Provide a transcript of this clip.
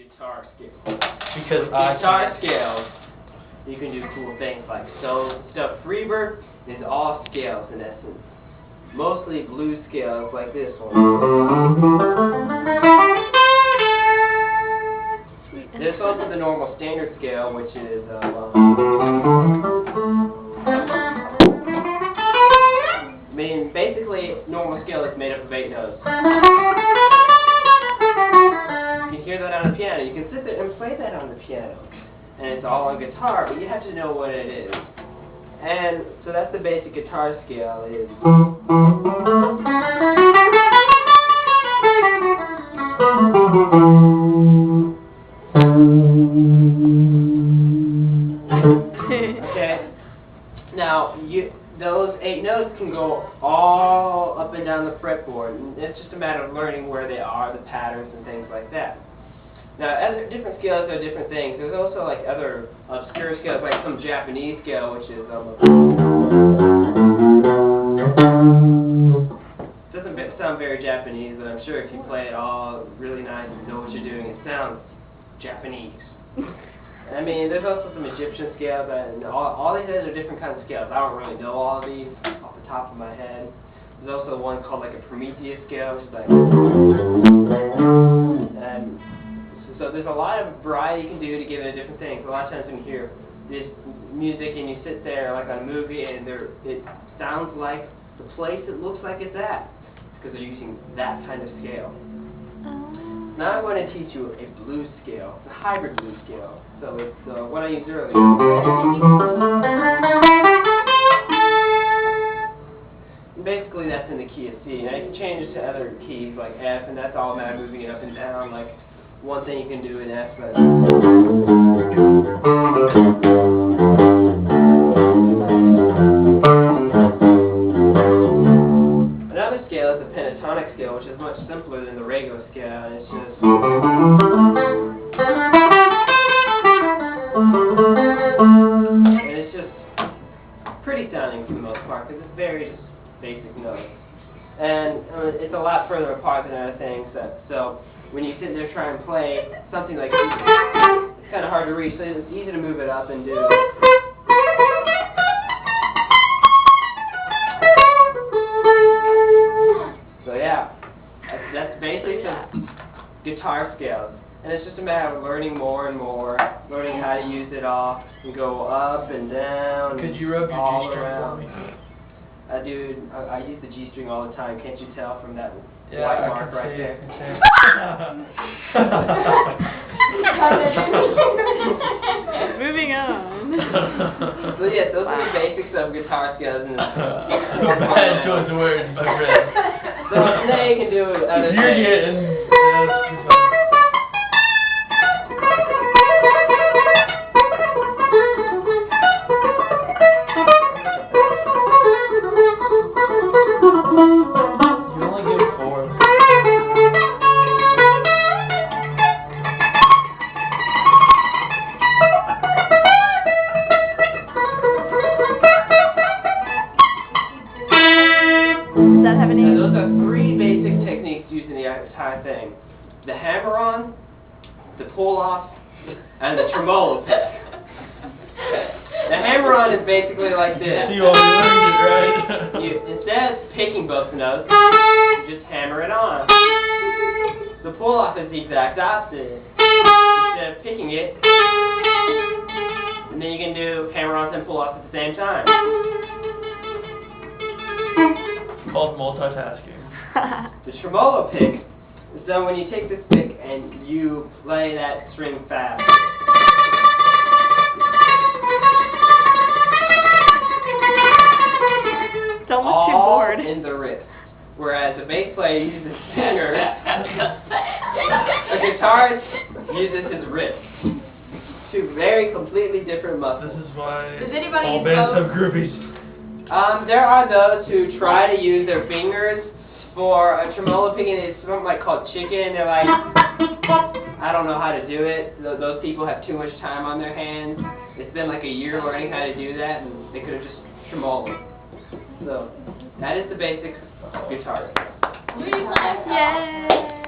guitar scale. Because with guitar scales, you can do cool things like so stuff. Freebird is all scales in essence. Mostly blues scales like this one. There's also the normal standard scale, which is I mean, basically, normal scale is made up of 8 notes. You can hear that on the piano. You can sit there and play that on the piano. And it's all on guitar, but you have to know what it is. And so that's the basic guitar scale is. Okay. Now those 8 notes can go all up and down the fretboard, and it's just a matter of learning where they are, the patterns and things like that. Now, other different scales are different things. There's also like other obscure scales, like some Japanese scale, which is doesn't sound very Japanese, but I'm sure if you play it all really nice and know what you're doing, it sounds Japanese. I mean, there's also some Egyptian scales, and all these other different kinds of scales. I don't really know all of these off the top of my head. There's also one called like a Prometheus scale, which is like, and so there's a lot of variety you can do to give it different things. A lot of times when you hear this music and you sit there like on a movie and it sounds like the place it looks like it's at, because they're using that kind of scale. Now I'm going to teach you a blues scale. It's a hybrid blues scale. So it's what I used earlier. And basically that's in the key of C. Now you can change it to other keys like F, and that's all a matter of moving it up and down. Like one thing you can do in F. Another scale is the pentatonic scale, which is much simpler than the regular scale, and it's just pretty sounding for the most part, because it's very just basic notes. And it's a lot further apart than other things. So when you sit there trying to play something like this, it's kind of hard to reach, so it's easy to move it up and do. So yeah, that's basically some guitar scales. And it's just a matter of learning more and more, learning how to use it all, and go up and down. Could you rub your G-string for me? Dude, I use the G-string all the time. Can't you tell from that white mark right there? Moving on. So yeah, those are the basics of guitar scales. And bad choice of words, my friend. So now you can do other You're things. getting... You only give 4. Does that have any? And those are 3 basic techniques used in the entire thing. The hammer-on, the pull-off, and the tremolo pick. The hammer-on is basically like this. You already learned it, right? Instead of picking both notes, you just hammer it on. The pull-off is the exact opposite. Instead of picking it, and then you can do hammer-ons and pull-offs at the same time. Called multitasking. The tremolo pick is done when you take this pick and you play that string fast. Don't look too bored. All in the wrist. Whereas a bass player uses his fingers, a guitarist uses his wrist. 2 very completely different muscles. This is why Does anybody all use bands both? have groupies. There are those who try to use their fingers for a tremolo picking. It's something like called chicken. They're like, I don't know how to do it. Those people have too much time on their hands. It's been like a year learning how to do that, and they could have just tremoloed. So that is the basics of guitar. Yay!